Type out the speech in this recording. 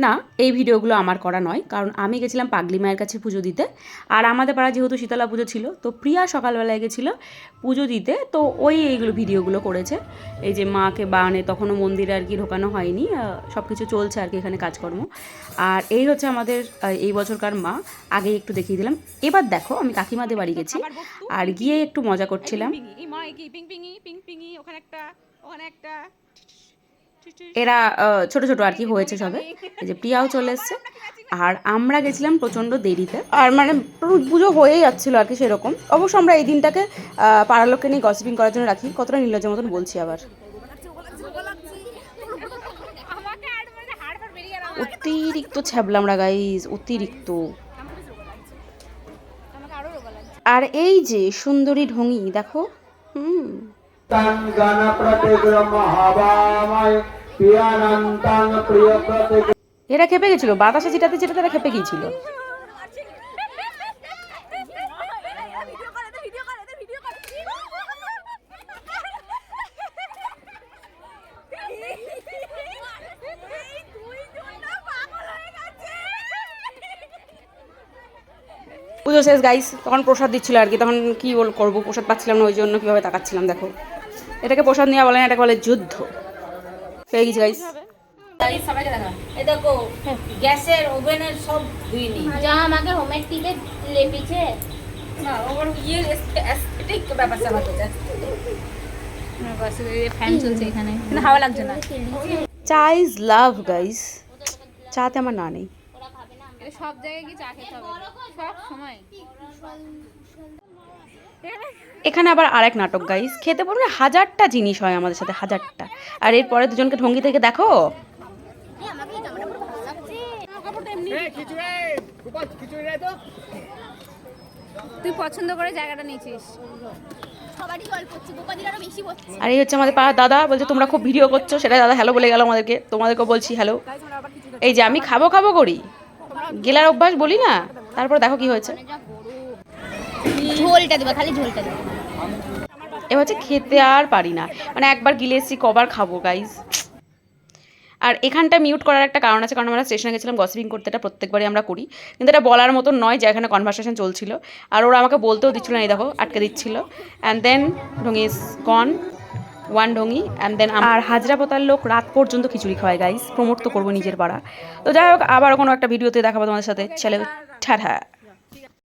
না, এই ভিডিওগুলো আমার করা নয়, কারণ আমি গেছিলাম পাগলি মায়ের কাছে পুজো দিতে। আর আমাদের পাড়া যেহেতু শীতলা পুজো ছিল, তো প্রিয়া সকালবেলায় গেছিলো পুজো দিতে, তো এইগুলো ভিডিওগুলো করেছে। এই যে মাকে বানে তখনও মন্দিরে আর কি ঢোকানো হয়নি, সব কিছু চলছে আর কি এখানে কাজকর্ম। আর এই হচ্ছে আমাদের এই বছরকার মা। আগে একটু দেখিয়ে দিলাম। এবার দেখো আমি কাকিমাদের বাড়ি গেছি, আর গিয়ে একটু মজা করছিলাম। এরা ছোট ছোট আর কি হয়েছে সবে। এই যে প্রিয়াও চলে এসছে। আর আমরা গেছিলাম প্রচণ্ড দেরিতে, আর মানে পুজো হয়েই যাচ্ছিল আর কি সেরকম। অবশ্য আমরা এই দিনটাকে পাড়ার লোককে নিয়ে গসিপিং করার জন্য রাখি। কতটা নির্লজ্জের মতন বলছি আবার। অতিরিক্ত ছ্যাবলামরা গাইজ, অতিরিক্ত। আর এই যে সুন্দরী ঢঙি দেখো। এরা খেপে গেছিল বাতাসে যেটাতে যেটাতে এরা খেপে গিয়েছিল। পুজো শেষ গাইস, তখন প্রসাদ দিচ্ছিল আর কি। তখন কি করবো, প্রসাদ পাচ্ছিলাম না, ওই জন্য কীভাবে তাকাচ্ছিলাম দেখো। এটাকে প্রসাদ নেওয়া বলে না, এটাকে বলে যুদ্ধ। পেয়ে গেছি গাইস। সবাইকে দেখা এই দেখো গ্যাসের ওভেনের সব ধুইনি যা আমাকে হোমের টিপে লেপিছে না ওর ইয়ে এস্থেটিক ব্যাপার স্যাপার হচ্ছে না। বাস এই ফ্যান চলছে এখানে, কিন্তু হাওয়া লাগছে না। চা ইজ লাভ গাইস, চাতে আমার না নেই। সব জায়গায় কি চা খেতে হবে সব সময়? এখানে আবার আরেক নাটক গাইস, খেতে পারবে হাজারটা জিনিস হয় আমাদের সাথে, হাজারটা। আর এরপরে দুজনকে ঢঙ্গি থেকে দেখো। তুই পছন্দ করে জায়গাটা নিয়েছিস। আর এই হচ্ছে আমাদের পাড়ার দাদা, বলছে তোমরা খুব ভিডিও করছো, সেটা দাদা হ্যালো বলে গেল আমাদেরকে। তোমাদেরকেও বলছি হ্যালো। এই যে আমি খাবো খাবো করি, গেলার অভ্যাস বলি না। তারপর দেখো কি হয়েছে। ঝোলটা দিবা, খালি ঝোলটা দিবা। এবার হচ্ছে খেতে আর পারি না, মানে একবার গিলে এসেছি কবার খাবো গাইজ। আর এখানটা মিউট করার একটা কারণ আছে, কারণ আমরা স্টেশনে গেছিলাম গসিপিং করতে। এটা প্রত্যেকবারই আমরা করি, কিন্তু এটা বলার মতন নয় যে এখানে কনভারসেশন চলছিল। আর ওরা আমাকে বলতেও দিচ্ছিল না, এই দেখো আটকে দিচ্ছিল। অ্যান্ড দেন ঢঙ্গি ইজ গন, ওয়ান ঢঙ্গি। অ্যান্ড দেন আর হাজরা পোতার লোক রাত পর্যন্ত খিচুড়ি খাওয়ায় গাইজ। প্রমোট তো করবো নিজের পাড়া। তো যাই হোক, আবার কোনো একটা ভিডিওতে দেখাবো তোমাদের সাথে। চলো টাটা।